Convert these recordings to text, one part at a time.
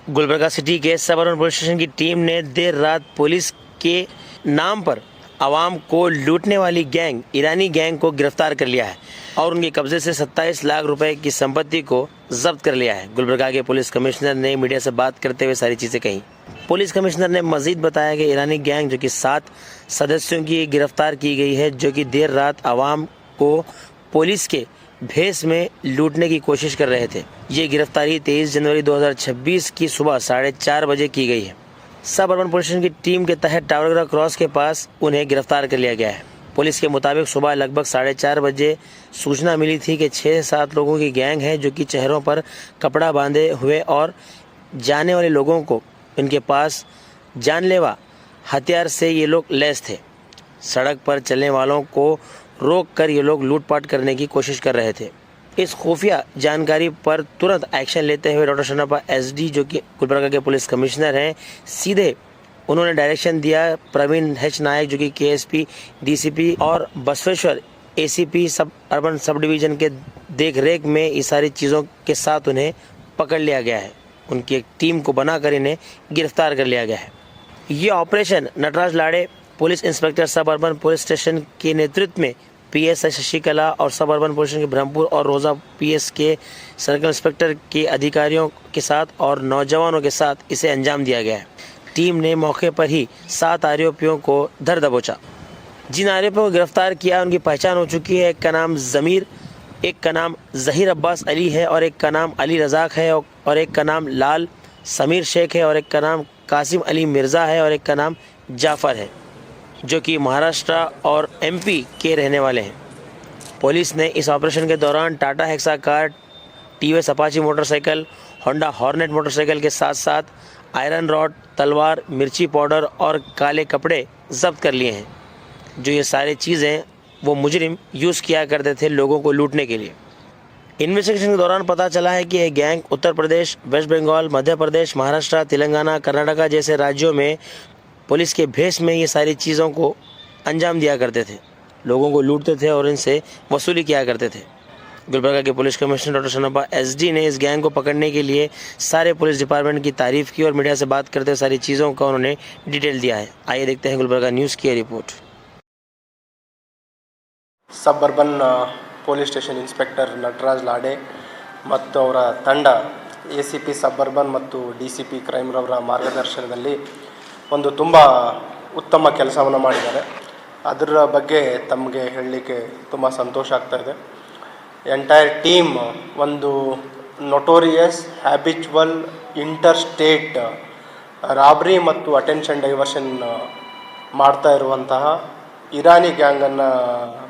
Gulbarga city के सब urban police station की टीम ने देर रात पुलिस के नाम पर आवाम को लूटने वाली गैंग ईरानी गैंग को गिरफ्तार कर लिया है और उनके कब्जे से 27 लाख रुपए की संपत्ति को जब्त कर लिया है। गुलबर्गा के पुलिस कमिश्नर ने मीडिया से बात करते हुए सारी चीज़ें कही। पुलिस कमिश्नर ने मजीद बताया कि ईरानी गैंग जो कि 7 सदस्यों की गिरफ्तार की गई है, जो कि देर रात आवाम को पुलिस के भेस में लूटने की कोशिश कर रहे थे। ये गिरफ्तारी 23 जनवरी 2026 की सुबह 4:30 बजे की गई है। सब अर्बन पुलिस स्टेशन की टीम के तहत टावरगढ़ क्रॉस के पास उन्हें गिरफ्तार कर लिया गया है। पुलिस के मुताबिक सुबह लगभग 4:30 बजे सूचना मिली थी कि 6-7 लोगों की गैंग है, जो कि चेहरों पर कपड़ा बांधे हुए और जाने वाले लोगों को इनके पास जानलेवा हथियार से ये लोग लैस थे। सड़क पर चलने वालों को रोक कर ये लोग लूटपाट करने की कोशिश कर रहे थे। इस खुफिया जानकारी पर तुरंत एक्शन लेते हुए डॉक्टर शनप्पा एसडी, जो कि गुलबर्गा के पुलिस कमिश्नर हैं, सीधे उन्होंने डायरेक्शन दिया प्रवीण एच नायक, जो कि केएसपी डीसीपी और बसवेश्वर एसीपी सब अर्बन सब डिवीजन के देख रेख में इस सारी चीज़ों के साथ उन्हें पकड़ लिया गया है। उनकी एक टीम को बनाकर इन्हें गिरफ्तार कर लिया गया है। ये ऑपरेशन नटराज लाड़े पुलिस इंस्पेक्टर सब अर्बन पुलिस स्टेशन के नेतृत्व में पीएसआई शशिकला और सब अर्बन पुलिस स्टेशन के ब्रह्मपुर और रोजा पीएस के सर्कल इंस्पेक्टर के अधिकारियों के साथ और नौजवानों के साथ इसे अंजाम दिया गया है। टीम ने मौके पर ही 7 आरोपियों को धर दबोचा। जिन आरोपियों को गिरफ्तार किया उनकी पहचान हो चुकी है। एक का नाम ज़मीर, एक का नाम ज़हीर अब्बास अली है और एक का नाम अली रज़ाक है और एक का नाम लाल समीर शेख है और एक का नाम कासिम अली मिर्ज़ा है और एक का नाम जाफ़र है, जो कि महाराष्ट्र और एमपी के रहने वाले हैं। पुलिस ने इस ऑपरेशन के दौरान Tata hexa car, TVS Apache motorcycle, Honda hornet motorcycle के साथ साथ आयरन रॉड, तलवार, मिर्ची पाउडर और काले कपड़े जब्त कर लिए हैं। जो ये सारी चीज़ें वो मुजरिम यूज़ किया करते थे लोगों को लूटने के लिए। इन्वेस्टिगेशन के दौरान पता चला है कि यह गैंग उत्तर प्रदेश, वेस्ट बंगाल, मध्य प्रदेश, महाराष्ट्र, तेलंगाना, कर्नाटका जैसे राज्यों में पुलिस के भेस में ये सारी चीज़ों को अंजाम दिया करते थे, लोगों को लूटते थे और इनसे वसूली किया करते थे। गुलबर्गा के पुलिस कमिश्नर डॉक्टर शनप्पा एसडी ने इस गैंग को पकड़ने के लिए सारे पुलिस डिपार्टमेंट की तारीफ की और मीडिया से बात करते हुए सारी चीज़ों का उन्होंने डिटेल दिया है। आइए देखते हैं गुलबर्गा न्यूज़ की report. Sub urban police station inspector Nataraj Lade ಮತ್ತು ಅವರ ತಂಡ ಎಸಿಪಿ ಸಬ್ ಅರ್ಬನ್ ಮತ್ತು ಡಿಸಿಪಿ ಕ್ರೈಮ್ ರವರ ಮಾರ್ಗದರ್ಶನದಲ್ಲಿ ಒಂದು ತುಂಬ ಉತ್ತಮ ಕೆಲಸವನ್ನು ಮಾಡಿದ್ದಾರೆ. ಅದರ ಬಗ್ಗೆ ತಮಗೆ ಹೇಳಲಿಕ್ಕೆ ತುಂಬ ಸಂತೋಷ ಆಗ್ತಾಯಿದೆ. ಎಂಟೈರ್ ಟೀಮ್ ಒಂದು notorious habitual inter state Rabri ಮತ್ತು ಅಟೆನ್ಷನ್ ಡೈವರ್ಷನ್ ಮಾಡ್ತಾ ಇರುವಂತಹ ಇರಾನಿ ಗ್ಯಾಂಗನ್ನು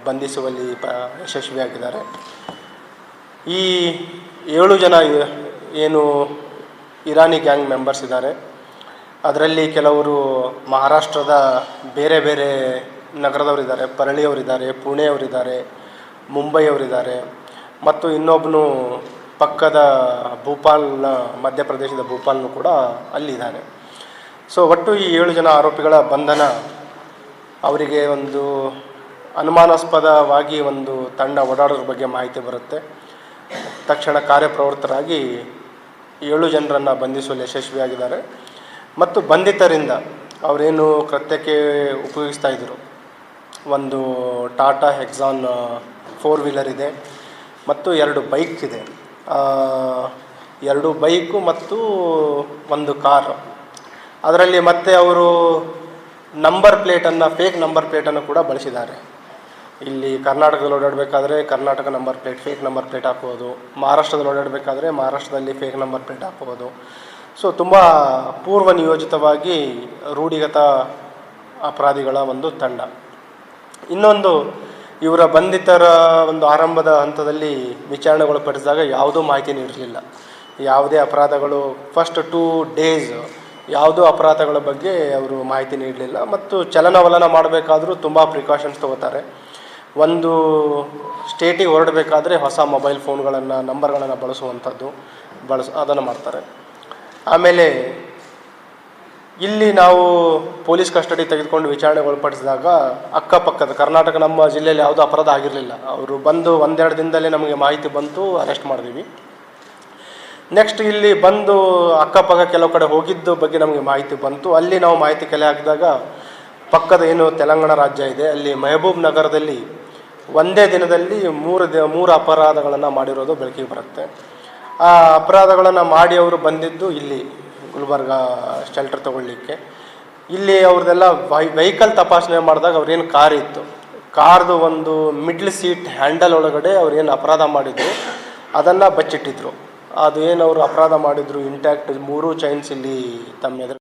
ಬಂಧಿಸುವಲ್ಲಿ ಯಶಸ್ವಿಯಾಗಿದ್ದಾರೆ. ಈ 7 ಜನ ಏನು ಇರಾನಿ ಗ್ಯಾಂಗ್ ಮೆಂಬರ್ಸ್ ಇದ್ದಾರೆ, ಅದರಲ್ಲಿ ಕೆಲವರು ಮಹಾರಾಷ್ಟ್ರದ ಬೇರೆ ಬೇರೆ ನಗರದವರಿದ್ದಾರೆ, ಪರಳಿಯವರಿದ್ದಾರೆ, ಪುಣೆಯವರಿದ್ದಾರೆ, ಮುಂಬೈಯವರಿದ್ದಾರೆ ಮತ್ತು ಇನ್ನೊಬ್ಬನು ಪಕ್ಕದ ಭೂಪಾಲ್ನ ಮಧ್ಯಪ್ರದೇಶದ ಭೂಪಾಲ್ನು ಕೂಡ ಅಲ್ಲಿದ್ದಾನೆ. ಸೊ ಒಟ್ಟು ಈ 7 ಜನ ಆರೋಪಿಗಳ ಬಂಧನ, ಅವರಿಗೆ ಒಂದು ಅನುಮಾನಾಸ್ಪದವಾಗಿ ಒಂದು ತಂಡ ಓಡಾಡೋದ್ರ ಬಗ್ಗೆ ಮಾಹಿತಿ ಬರುತ್ತೆ. ತಕ್ಷಣ ಕಾರ್ಯಪ್ರವೃತ್ತರಾಗಿ 7 ಜನರನ್ನು ಬಂಧಿಸುವಲ್ಲಿ ಯಶಸ್ವಿಯಾಗಿದ್ದಾರೆ. ಮತ್ತು ಬಂಧಿತರಿಂದ ಅವರೇನು ಕೃತ್ಯಕ್ಕೆ ಉಪಯೋಗಿಸ್ತಾ ಇದ್ದರು, ಒಂದು ಟಾಟಾ ಹೆಕ್ಸಾನ್ 4 ವೀಲರ್ ಇದೆ ಮತ್ತು 2 ಬೈಕ್ ಇದೆ, 2 ಬೈಕು ಮತ್ತು 1 ಕಾರು. ಅದರಲ್ಲಿ ಮತ್ತೆ ಅವರು ನಂಬರ್ ಪ್ಲೇಟನ್ನು, ಫೇಕ್ ನಂಬರ್ ಪ್ಲೇಟನ್ನು ಕೂಡ ಬಳಸಿದ್ದಾರೆ. ಇಲ್ಲಿ ಕರ್ನಾಟಕದಲ್ಲಿ ಓಡಾಡಬೇಕಾದ್ರೆ Karnataka number plate, fake number plate ಹಾಕೋದು, ಮಹಾರಾಷ್ಟ್ರದಲ್ಲಿ ಓಡಾಡಬೇಕಾದ್ರೆ ಮಹಾರಾಷ್ಟ್ರದಲ್ಲಿ ಫೇಕ್ ನಂಬರ್ ಪ್ಲೇಟ್ ಹಾಕೋದು. ಸೊ ತುಂಬ ಪೂರ್ವ ನಿಯೋಜಿತವಾಗಿ ರೂಢಿಗತ ಅಪರಾಧಿಗಳ ಒಂದು ತಂಡ. ಇನ್ನೊಂದು, ಇವರ ಬಂಧಿತರ ಒಂದು ಆರಂಭದ ಹಂತದಲ್ಲಿ ವಿಚಾರಣೆಗೊಳಪಡಿಸಿದಾಗ ಯಾವುದೂ ಮಾಹಿತಿ ನೀಡಿರಲಿಲ್ಲ. ಯಾವುದೇ ಅಪರಾಧಗಳು ಫಸ್ಟ್ 2 ಡೇಸ್ ಯಾವುದೂ ಅಪರಾಧಗಳ ಬಗ್ಗೆ ಅವರು ಮಾಹಿತಿ ನೀಡಲಿಲ್ಲ. ಮತ್ತು ಚಲನವಲನ ಮಾಡಬೇಕಾದ್ರೂ ತುಂಬ ಪ್ರಿಕಾಷನ್ಸ್ ತೊಗೋತಾರೆ. ಒಂದು ಸ್ಟೇಟಿಗೆ ಹೊರಡಬೇಕಾದ್ರೆ ಹೊಸ ಮೊಬೈಲ್ ಫೋನ್ಗಳನ್ನು, ನಂಬರ್ಗಳನ್ನು ಬಳಸುವಂಥದ್ದು ಅದನ್ನು ಮಾಡ್ತಾರೆ. ಆಮೇಲೆ ಇಲ್ಲಿ ನಾವು ಪೊಲೀಸ್ ಕಸ್ಟಡಿ ತೆಗೆದುಕೊಂಡು ವಿಚಾರಣೆಗೊಳಪಡಿಸಿದಾಗ ಅಕ್ಕಪಕ್ಕದ ಕರ್ನಾಟಕ, ನಮ್ಮ ಜಿಲ್ಲೆಯಲ್ಲಿ ಯಾವುದೂ ಅಪರಾಧ ಆಗಿರಲಿಲ್ಲ. ಅವರು ಬಂದು 1-2 ದಿನದಲ್ಲೇ ನಮಗೆ ಮಾಹಿತಿ ಬಂತು, ಅರೆಸ್ಟ್ ಮಾಡಿದ್ವಿ. ನೆಕ್ಸ್ಟ್ ಇಲ್ಲಿ ಬಂದು ಅಕ್ಕಪಕ್ಕ ಕೆಲವು ಕಡೆ ಹೋಗಿದ್ದು ಬಗ್ಗೆ ನಮಗೆ ಮಾಹಿತಿ ಬಂತು. ಅಲ್ಲಿ ನಾವು ಮಾಹಿತಿ ಕಲೆ ಹಾಕಿದಾಗ ಪಕ್ಕದ ಏನು ತೆಲಂಗಾಣ ರಾಜ್ಯ ಇದೆ, ಅಲ್ಲಿ ಮೆಹಬೂಬ್ ನಗರದಲ್ಲಿ ಒಂದೇ ದಿನದಲ್ಲಿ ಮೂರು ಅಪರಾಧಗಳನ್ನು ಮಾಡಿರೋದು ಬೆಳಕಿಗೆ ಬರುತ್ತೆ. ಆ ಅಪರಾಧಗಳನ್ನು ಮಾಡಿ ಅವರು ಬಂದಿದ್ದು ಇಲ್ಲಿ ಗುಲ್ಬರ್ಗ ಶೆಲ್ಟರ್ ತಗೊಳ್ಳಿಕ್ಕೆ. ಇಲ್ಲಿ ಅವ್ರದ್ದೆಲ್ಲ ವೆಹಿಕಲ್ ತಪಾಸಣೆ ಮಾಡಿದಾಗ ಅವ್ರೇನು ಕಾರ್ ಇತ್ತು, ಕಾರ್ದು ಒಂದು ಮಿಡ್ಲ್ ಸೀಟ್ ಹ್ಯಾಂಡಲ್ ಒಳಗಡೆ ಅವ್ರೇನು ಅಪರಾಧ ಮಾಡಿದ್ರು ಅದನ್ನು ಬಚ್ಚಿಟ್ಟಿದ್ರು. ಅದು ಏನು ಅವರು ಅಪರಾಧ ಮಾಡಿದ್ರು ಇಂಟ್ಯಾಕ್ಟ್ 3 ಚೈನ್ಸ್ ಇಲ್ಲಿ ತಮ್ಮ ಎದುರು